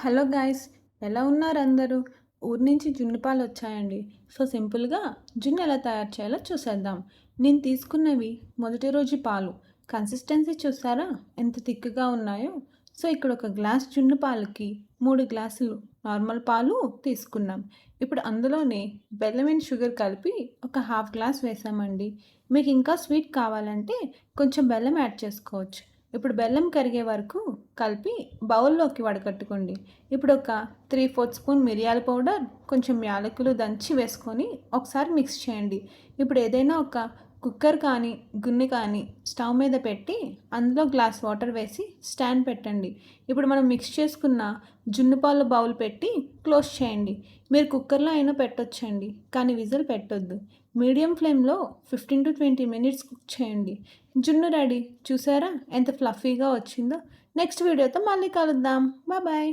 Hello guys, ఎలా ఉన్నారు అందరూ? ఊరు నుంచి జున్ను పాలు వచ్చాయండి. సో సింపుల్గా జున్ను ఎలా తయారు చేయాలో చూసేద్దాం. నేను తీసుకున్నవి మొదటి రోజు పాలు. కన్సిస్టెన్సీ చూసారా ఎంత థిక్గా ఉన్నాయో? సో ఇక్కడ ఒక గ్లాస్ జున్ను పాలకి 3 గ్లాసులు నార్మల్ పాలు తీసుకున్నాం. ఇప్పుడు అందులోనే బెల్లం అండ్ షుగర్ కలిపి ఒక హాఫ్ గ్లాస్ వేసామండి. మీకు ఇంకా స్వీట్ కావాలంటే కొంచెం బెల్లం యాడ్ చేసుకోవచ్చు. ఇప్పుడు బెల్లం కరిగే వరకు కలిపి బౌల్లోకి వడకట్టుకోండి. ఇప్పుడు ఒక 3/4 స్పూన్ మిరియాల పౌడర్, కొంచెం యాలకులు దంచి వేసుకొని ఒకసారి మిక్స్ చేయండి. ఇప్పుడు ఏదైనా ఒక కుక్కర్ కానీ గిన్నె కానీ స్టవ్ మీద పెట్టి అందులో గ్లాస్ వాటర్ వేసి స్టాండ్ పెట్టండి. ఇప్పుడు మనం మిక్స్ చేసుకున్న జున్ను పాల బౌల్ పెట్టి క్లోజ్ చేయండి. మీరు కుక్కర్లో అయినా పెట్టొచ్చండి, కానీ విజిల్ పెట్టొద్దు. మీడియం ఫ్లేమ్లో 15 to 20 మినిట్స్ కుక్ చేయండి. జున్ను రెడీ. చూసారా ఎంత ఫ్లఫీగా వచ్చిందో? నెక్స్ట్ వీడియోతో మళ్ళీ కలుద్దాం. బాయ్.